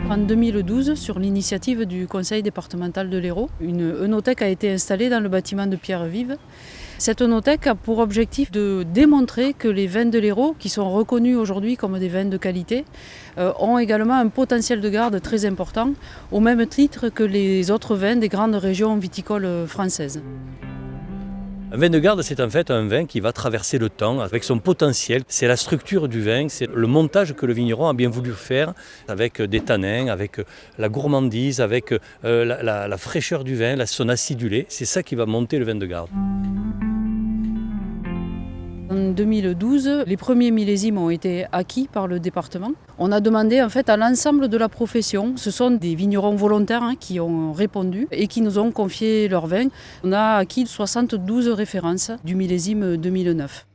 En 2012, sur l'initiative du conseil départemental de l'Hérault, une œnothèque a été installée dans le bâtiment de Pierre-Vive. Cette œnothèque a pour objectif de démontrer que les vins de l'Hérault, qui sont reconnus aujourd'hui comme des vins de qualité, ont également un potentiel de garde très important, au même titre que les autres vins des grandes régions viticoles françaises. Un vin de garde, c'est en fait un vin qui va traverser le temps avec son potentiel. C'est la structure du vin, c'est le montage que le vigneron a bien voulu faire avec des tanins, avec la gourmandise, avec la fraîcheur du vin, son acidulé. C'est ça qui va monter le vin de garde. En 2012, les premiers millésimes ont été acquis par le département. On a demandé en fait à l'ensemble de la profession, ce sont des vignerons volontaires qui ont répondu et qui nous ont confié leurs vins. On a acquis 72 références du millésime 2009.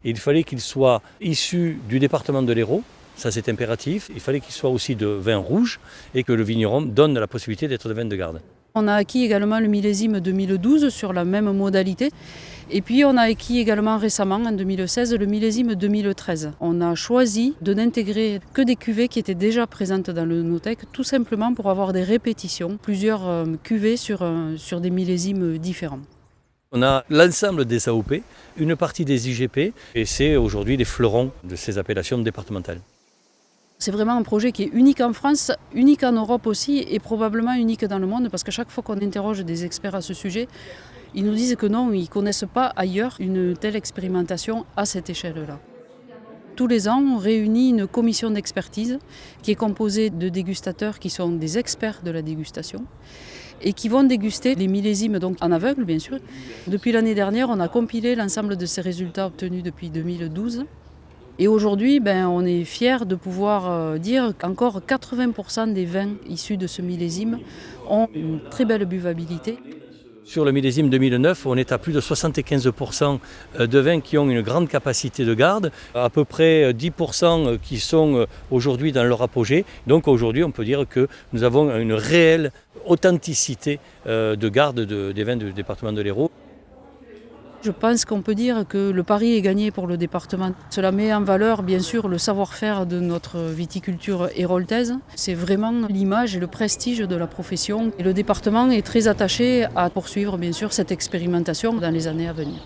Il fallait qu'ils soient issus du département de l'Hérault, ça c'est impératif. Il fallait qu'ils soient aussi de vin rouge et que le vigneron donne la possibilité d'être de vin de garde. On a acquis également le millésime 2012 sur la même modalité. Et puis on a acquis également récemment, en 2016, le millésime 2013. On a choisi de n'intégrer que des cuvées qui étaient déjà présentes dans l'œnothèque, tout simplement pour avoir des répétitions, plusieurs cuvées sur des millésimes différents. On a l'ensemble des AOP, une partie des IGP, et c'est aujourd'hui les fleurons de ces appellations départementales. C'est vraiment un projet qui est unique en France, unique en Europe aussi et probablement unique dans le monde parce que chaque fois qu'on interroge des experts à ce sujet, ils nous disent que non, ils ne connaissent pas ailleurs une telle expérimentation à cette échelle-là. Tous les ans, on réunit une commission d'expertise qui est composée de dégustateurs qui sont des experts de la dégustation et qui vont déguster les millésimes donc en aveugle bien sûr. Depuis l'année dernière, on a compilé l'ensemble de ces résultats obtenus depuis 2012. Et aujourd'hui, on est fiers de pouvoir dire qu'encore 80% des vins issus de ce millésime ont une très belle buvabilité. Sur le millésime 2009, on est à plus de 75% de vins qui ont une grande capacité de garde, à peu près 10% qui sont aujourd'hui dans leur apogée. Donc aujourd'hui, on peut dire que nous avons une réelle authenticité de garde des vins du département de l'Hérault. Je pense qu'on peut dire que le pari est gagné pour le département. Cela met en valeur bien sûr le savoir-faire de notre viticulture héraultaise. C'est vraiment l'image et le prestige de la profession. Et le département est très attaché à poursuivre bien sûr cette expérimentation dans les années à venir.